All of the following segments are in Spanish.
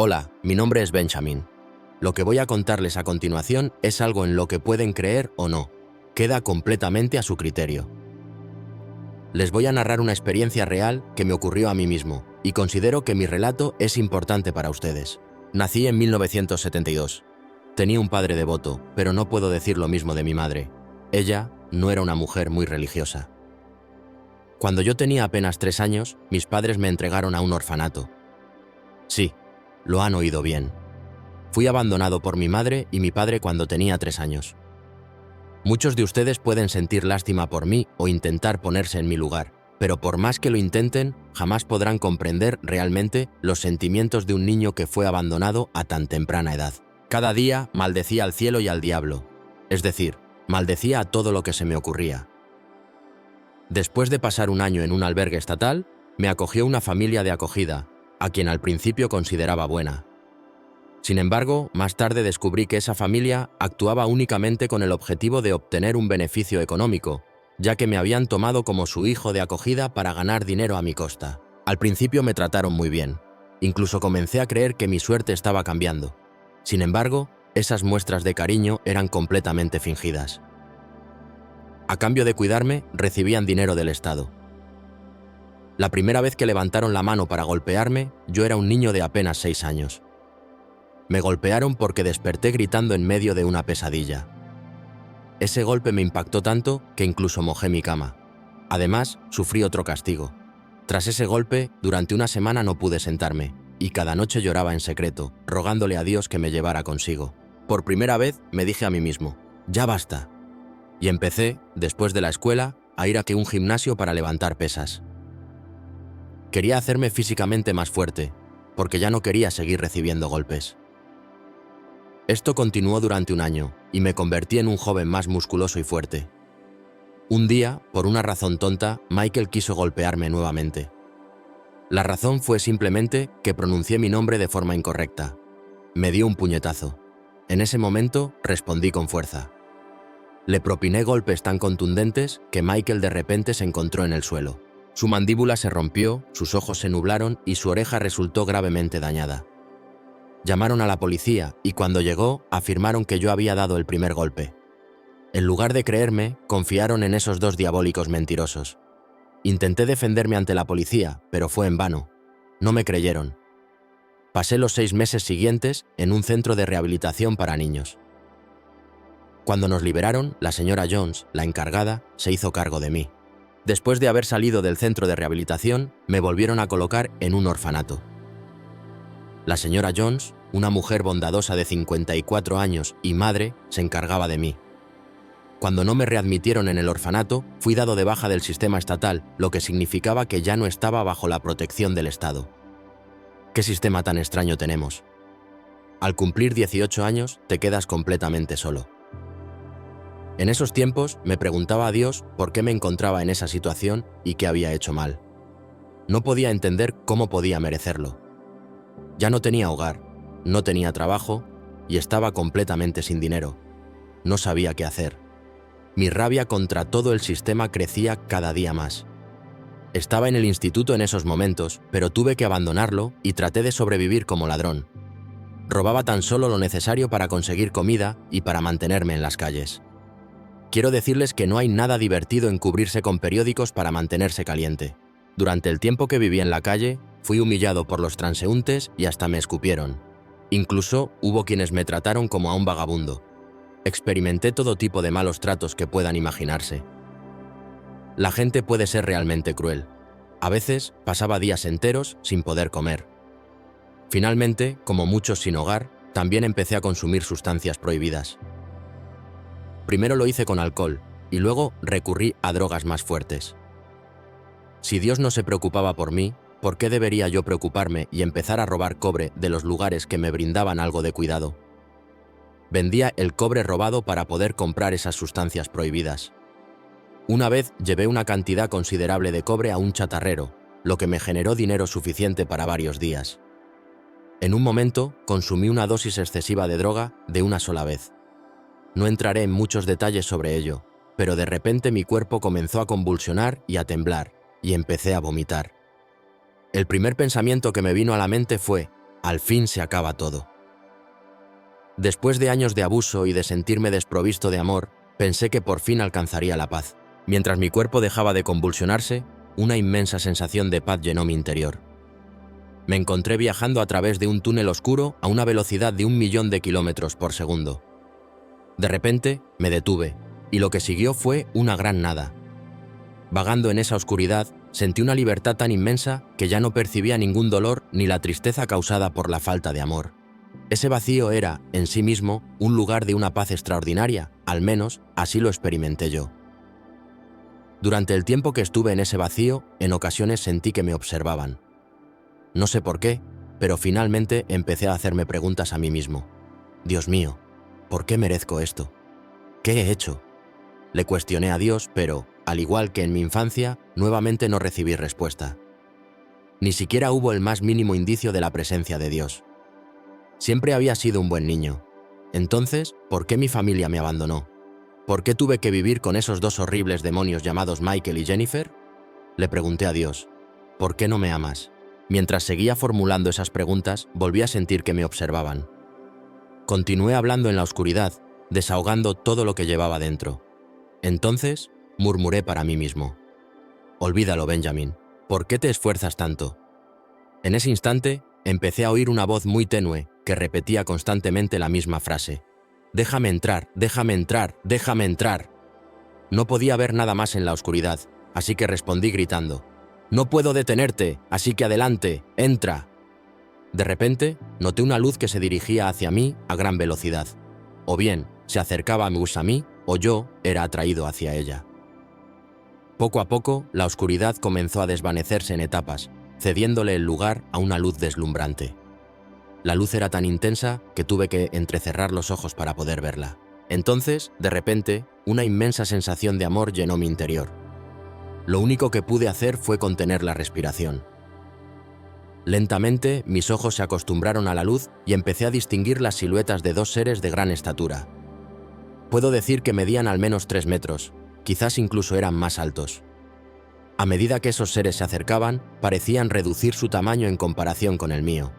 Hola, mi nombre es Benjamin. Lo que voy a contarles a continuación es algo en lo que pueden creer o no. Queda completamente a su criterio. Les voy a narrar una experiencia real que me ocurrió a mí mismo, y considero que mi relato es importante para ustedes. Nací en 1972. Tenía un padre devoto, pero no puedo decir lo mismo de mi madre. Ella no era una mujer muy religiosa. Cuando yo tenía apenas 3 años, mis padres me entregaron a un orfanato. Sí, lo han oído bien. Fui abandonado por mi madre y mi padre cuando tenía 3 años. Muchos de ustedes pueden sentir lástima por mí o intentar ponerse en mi lugar, pero por más que lo intenten, jamás podrán comprender realmente los sentimientos de un niño que fue abandonado a tan temprana edad. Cada día maldecía al cielo y al diablo, es decir, maldecía a todo lo que se me ocurría. Después de pasar un año en un albergue estatal, me acogió una familia de acogida, a quien al principio consideraba buena. Sin embargo, más tarde descubrí que esa familia actuaba únicamente con el objetivo de obtener un beneficio económico, ya que me habían tomado como su hijo de acogida para ganar dinero a mi costa. Al principio me trataron muy bien, incluso comencé a creer que mi suerte estaba cambiando. Sin embargo, esas muestras de cariño eran completamente fingidas. A cambio de cuidarme, recibían dinero del Estado. La primera vez que levantaron la mano para golpearme, yo era un niño de apenas 6 años. Me golpearon porque desperté gritando en medio de una pesadilla. Ese golpe me impactó tanto que incluso mojé mi cama. Además, sufrí otro castigo. Tras ese golpe, durante una semana no pude sentarme, y cada noche lloraba en secreto, rogándole a Dios que me llevara consigo. Por primera vez me dije a mí mismo, ya basta. Y empecé, después de la escuela, a ir a un gimnasio para levantar pesas. Quería hacerme físicamente más fuerte, porque ya no quería seguir recibiendo golpes. Esto continuó durante un año, y me convertí en un joven más musculoso y fuerte. Un día, por una razón tonta, Michael quiso golpearme nuevamente. La razón fue simplemente que pronuncié mi nombre de forma incorrecta. Me dio un puñetazo. En ese momento, respondí con fuerza. Le propiné golpes tan contundentes que Michael de repente se encontró en el suelo. Su mandíbula se rompió, sus ojos se nublaron y su oreja resultó gravemente dañada. Llamaron a la policía y cuando llegó, afirmaron que yo había dado el primer golpe. En lugar de creerme, confiaron en esos dos diabólicos mentirosos. Intenté defenderme ante la policía, pero fue en vano. No me creyeron. Pasé los 6 meses siguientes en un centro de rehabilitación para niños. Cuando nos liberaron, la señora Jones, la encargada, se hizo cargo de mí. Después de haber salido del centro de rehabilitación, me volvieron a colocar en un orfanato. La señora Jones, una mujer bondadosa de 54 años y madre, se encargaba de mí. Cuando no me readmitieron en el orfanato, fui dado de baja del sistema estatal, lo que significaba que ya no estaba bajo la protección del Estado. ¿Qué sistema tan extraño tenemos? Al cumplir 18 años, te quedas completamente solo. En esos tiempos, me preguntaba a Dios por qué me encontraba en esa situación y qué había hecho mal. No podía entender cómo podía merecerlo. Ya no tenía hogar, no tenía trabajo y estaba completamente sin dinero. No sabía qué hacer. Mi rabia contra todo el sistema crecía cada día más. Estaba en el instituto en esos momentos, pero tuve que abandonarlo y traté de sobrevivir como ladrón. Robaba tan solo lo necesario para conseguir comida y para mantenerme en las calles. Quiero decirles que no hay nada divertido en cubrirse con periódicos para mantenerse caliente. Durante el tiempo que viví en la calle, fui humillado por los transeúntes y hasta me escupieron. Incluso hubo quienes me trataron como a un vagabundo. Experimenté todo tipo de malos tratos que puedan imaginarse. La gente puede ser realmente cruel. A veces pasaba días enteros sin poder comer. Finalmente, como muchos sin hogar, también empecé a consumir sustancias prohibidas. Primero lo hice con alcohol y luego recurrí a drogas más fuertes. Si Dios no se preocupaba por mí, ¿por qué debería yo preocuparme y empezar a robar cobre de los lugares que me brindaban algo de cuidado? Vendía el cobre robado para poder comprar esas sustancias prohibidas. Una vez llevé una cantidad considerable de cobre a un chatarrero, lo que me generó dinero suficiente para varios días. En un momento, consumí una dosis excesiva de droga de una sola vez. No entraré en muchos detalles sobre ello, pero de repente mi cuerpo comenzó a convulsionar y a temblar, y empecé a vomitar. El primer pensamiento que me vino a la mente fue, Al fin se acaba todo. Después de años de abuso y de sentirme desprovisto de amor, pensé que por fin alcanzaría la paz. Mientras mi cuerpo dejaba de convulsionarse, una inmensa sensación de paz llenó mi interior. Me encontré viajando a través de un túnel oscuro a una velocidad de 1.000.000 de kilómetros por segundo. De repente, me detuve, y lo que siguió fue una gran nada. Vagando en esa oscuridad, sentí una libertad tan inmensa que ya no percibía ningún dolor ni la tristeza causada por la falta de amor. Ese vacío era, en sí mismo, un lugar de una paz extraordinaria, al menos así lo experimenté yo. Durante el tiempo que estuve en ese vacío, en ocasiones sentí que me observaban. No sé por qué, pero finalmente empecé a hacerme preguntas a mí mismo. Dios mío, ¿por qué merezco esto? ¿Qué he hecho? Le cuestioné a Dios, pero, al igual que en mi infancia, nuevamente no recibí respuesta. Ni siquiera hubo el más mínimo indicio de la presencia de Dios. Siempre había sido un buen niño. Entonces, ¿por qué mi familia me abandonó? ¿Por qué tuve que vivir con esos dos horribles demonios llamados Michael y Jennifer? Le pregunté a Dios, ¿por qué no me amas? Mientras seguía formulando esas preguntas, volví a sentir que me observaban. Continué hablando en la oscuridad, desahogando todo lo que llevaba dentro. Entonces, murmuré para mí mismo. Olvídalo, Benjamin. ¿Por qué te esfuerzas tanto? En ese instante, empecé a oír una voz muy tenue que repetía constantemente la misma frase. Déjame entrar, déjame entrar, déjame entrar. No podía ver nada más en la oscuridad, así que respondí gritando. No puedo detenerte, así que adelante, entra. De repente, noté una luz que se dirigía hacia mí a gran velocidad. O bien, se acercaba a mí, o yo era atraído hacia ella. Poco a poco, la oscuridad comenzó a desvanecerse en etapas, cediéndole el lugar a una luz deslumbrante. La luz era tan intensa que tuve que entrecerrar los ojos para poder verla. Entonces, de repente, una inmensa sensación de amor llenó mi interior. Lo único que pude hacer fue contener la respiración. Lentamente, mis ojos se acostumbraron a la luz y empecé a distinguir las siluetas de dos seres de gran estatura. Puedo decir que medían al menos 3 metros, quizás incluso eran más altos. A medida que esos seres se acercaban, parecían reducir su tamaño en comparación con el mío.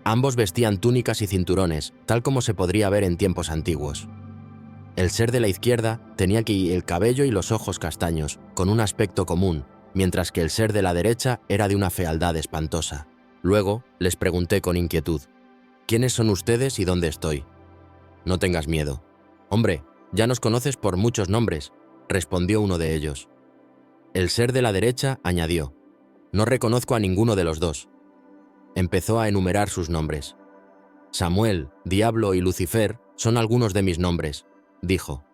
Ambos vestían túnicas y cinturones, tal como se podría ver en tiempos antiguos. El ser de la izquierda tenía el cabello y los ojos castaños, con un aspecto común, mientras que el ser de la derecha era de una fealdad espantosa. Luego, les pregunté con inquietud, ¿quiénes son ustedes y dónde estoy? No tengas miedo. Hombre, ya nos conoces por muchos nombres, respondió uno de ellos. El ser de la derecha añadió, no reconozco a ninguno de los dos. Empezó a enumerar sus nombres. Samuel, Diablo y Lucifer son algunos de mis nombres, dijo.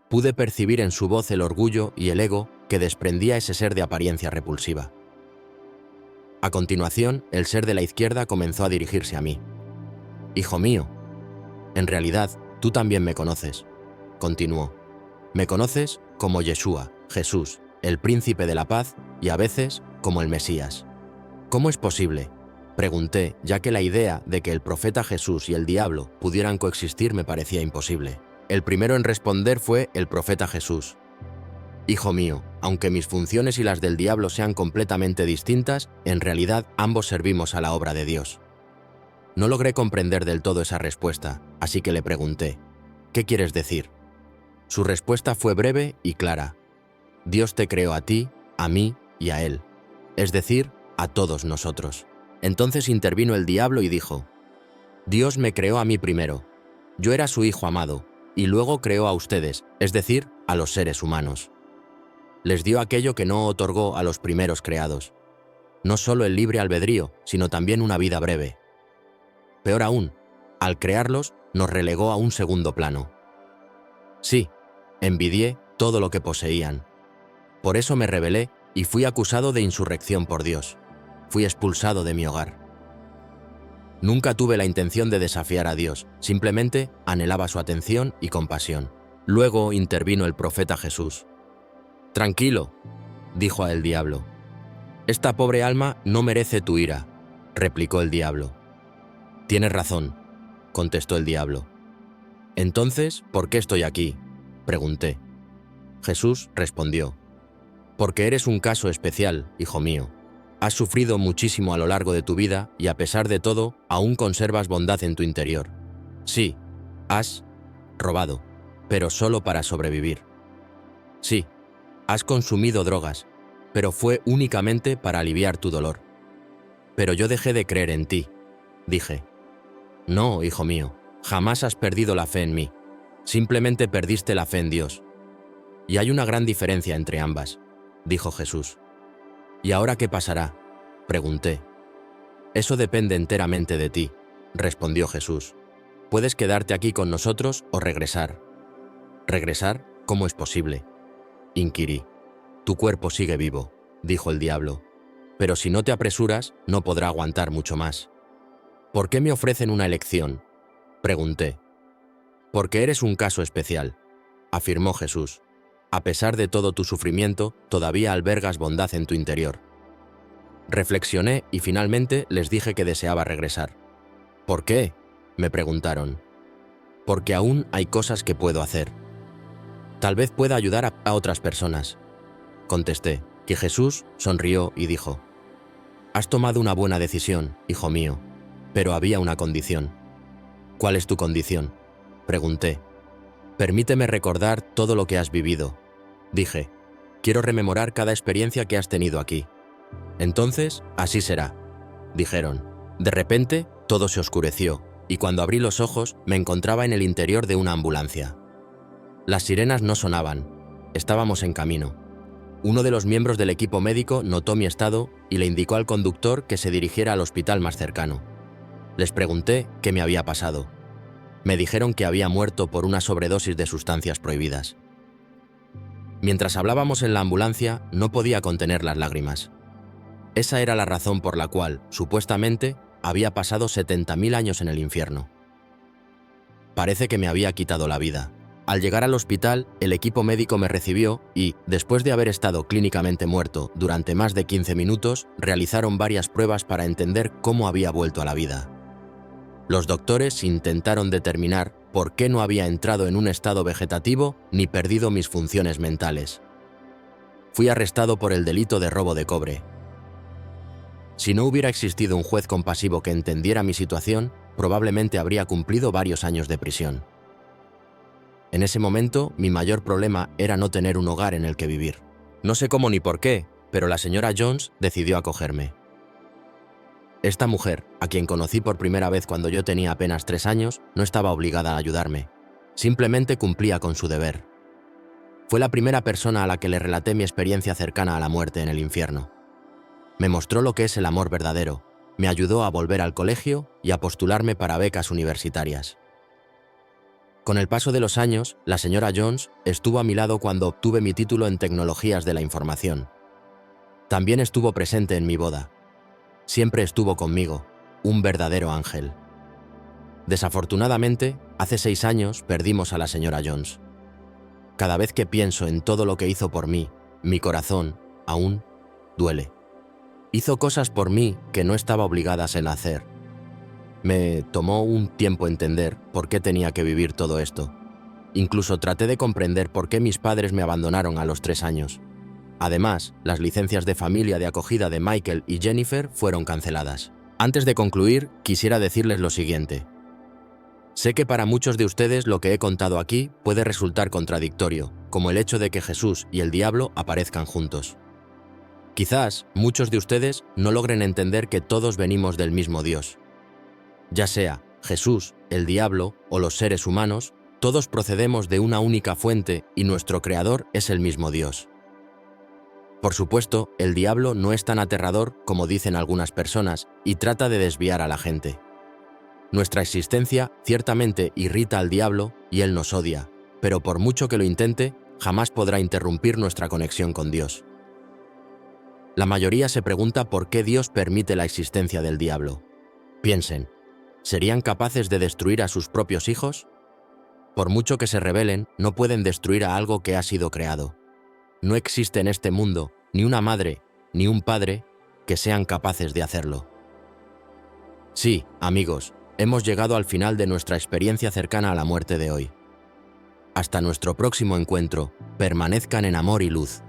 Pude percibir en su voz el orgullo y el ego que desprendía ese ser de apariencia repulsiva. A continuación, el ser de la izquierda comenzó a dirigirse a mí. Hijo mío, en realidad, tú también me conoces, continuó. Me conoces como Yeshua, Jesús, el príncipe de la paz, y a veces como el Mesías. ¿Cómo es posible?, pregunté, ya que la idea de que el profeta Jesús y el diablo pudieran coexistir me parecía imposible. El primero en responder fue el profeta Jesús. Hijo mío, aunque mis funciones y las del diablo sean completamente distintas, en realidad ambos servimos a la obra de Dios. No logré comprender del todo esa respuesta, así que le pregunté, ¿qué quieres decir? Su respuesta fue breve y clara. Dios te creó a ti, a mí y a él, es decir, a todos nosotros. Entonces intervino el diablo y dijo, Dios me creó a mí primero. Yo era su hijo amado, y luego creó a ustedes, es decir, a los seres humanos. Les dio aquello que no otorgó a los primeros creados. No solo el libre albedrío, sino también una vida breve. Peor aún, al crearlos, nos relegó a un segundo plano. Sí, envidié todo lo que poseían. Por eso me rebelé y fui acusado de insurrección por Dios. Fui expulsado de mi hogar. Nunca tuve la intención de desafiar a Dios, simplemente anhelaba su atención y compasión. Luego intervino el profeta Jesús. Tranquilo, dijo a el diablo. Esta pobre alma no merece tu ira, replicó el diablo. Tienes razón, contestó el diablo. Entonces, ¿por qué estoy aquí?, pregunté. Jesús respondió, porque eres un caso especial, hijo mío. Has sufrido muchísimo a lo largo de tu vida y a pesar de todo, aún conservas bondad en tu interior. Sí, has robado, pero solo para sobrevivir. Sí, has consumido drogas, pero fue únicamente para aliviar tu dolor. Pero yo dejé de creer en ti, dije. No, hijo mío, jamás has perdido la fe en mí. Simplemente perdiste la fe en Dios. Y hay una gran diferencia entre ambas, dijo Jesús. ¿Y ahora qué pasará?, pregunté. Eso depende enteramente de ti, respondió Jesús. Puedes quedarte aquí con nosotros o regresar. ¿Regresar? ¿Cómo es posible?, inquirí. Tu cuerpo sigue vivo, dijo el diablo. Pero si no te apresuras, no podrá aguantar mucho más. ¿Por qué me ofrecen una elección?, pregunté. Porque eres un caso especial, afirmó Jesús. A pesar de todo tu sufrimiento, todavía albergas bondad en tu interior. Reflexioné y finalmente les dije que deseaba regresar. ¿Por qué?, me preguntaron. Porque aún hay cosas que puedo hacer. Tal vez pueda ayudar a otras personas, contesté, que Jesús sonrió y dijo: Has tomado una buena decisión, hijo mío, pero había una condición. ¿Cuál es tu condición?, pregunté. Permíteme recordar todo lo que has vivido, dije. Quiero rememorar cada experiencia que has tenido aquí. Entonces, así será, dijeron. De repente, todo se oscureció, y cuando abrí los ojos, me encontraba en el interior de una ambulancia. Las sirenas no sonaban. Estábamos en camino. Uno de los miembros del equipo médico notó mi estado y le indicó al conductor que se dirigiera al hospital más cercano. Les pregunté qué me había pasado. Me dijeron que había muerto por una sobredosis de sustancias prohibidas. Mientras hablábamos en la ambulancia, no podía contener las lágrimas. Esa era la razón por la cual, supuestamente, había pasado 70.000 años en el infierno. Parece que me había quitado la vida. Al llegar al hospital, el equipo médico me recibió y, después de haber estado clínicamente muerto durante más de 15 minutos, realizaron varias pruebas para entender cómo había vuelto a la vida. Los doctores intentaron determinar por qué no había entrado en un estado vegetativo ni perdido mis funciones mentales. Fui arrestado por el delito de robo de cobre. Si no hubiera existido un juez compasivo que entendiera mi situación, probablemente habría cumplido varios años de prisión. En ese momento, mi mayor problema era no tener un hogar en el que vivir. No sé cómo ni por qué, pero la señora Jones decidió acogerme. Esta mujer, a quien conocí por primera vez cuando yo tenía apenas 3 años, no estaba obligada a ayudarme. Simplemente cumplía con su deber. Fue la primera persona a la que le relaté mi experiencia cercana a la muerte en el infierno. Me mostró lo que es el amor verdadero, me ayudó a volver al colegio y a postularme para becas universitarias. Con el paso de los años, la señora Jones estuvo a mi lado cuando obtuve mi título en Tecnologías de la Información. También estuvo presente en mi boda. Siempre estuvo conmigo, un verdadero ángel. Desafortunadamente, hace 6 años perdimos a la señora Jones. Cada vez que pienso en todo lo que hizo por mí, mi corazón aún duele. Hizo cosas por mí que no estaba obligada a hacer. Me tomó un tiempo entender por qué tenía que vivir todo esto. Incluso traté de comprender por qué mis padres me abandonaron a los 3 años. Además, las licencias de familia de acogida de Michael y Jennifer fueron canceladas. Antes de concluir, quisiera decirles lo siguiente. Sé que para muchos de ustedes lo que he contado aquí puede resultar contradictorio, como el hecho de que Jesús y el diablo aparezcan juntos. Quizás muchos de ustedes no logren entender que todos venimos del mismo Dios. Ya sea Jesús, el diablo o los seres humanos, todos procedemos de una única fuente y nuestro Creador es el mismo Dios. Por supuesto, el diablo no es tan aterrador como dicen algunas personas y trata de desviar a la gente. Nuestra existencia ciertamente irrita al diablo y él nos odia, pero por mucho que lo intente, jamás podrá interrumpir nuestra conexión con Dios. La mayoría se pregunta por qué Dios permite la existencia del diablo. Piensen, ¿serían capaces de destruir a sus propios hijos? Por mucho que se rebelen, no pueden destruir a algo que ha sido creado. No existe en este mundo ni una madre ni un padre que sean capaces de hacerlo. Sí, amigos, hemos llegado al final de nuestra experiencia cercana a la muerte de hoy. Hasta nuestro próximo encuentro, permanezcan en amor y luz.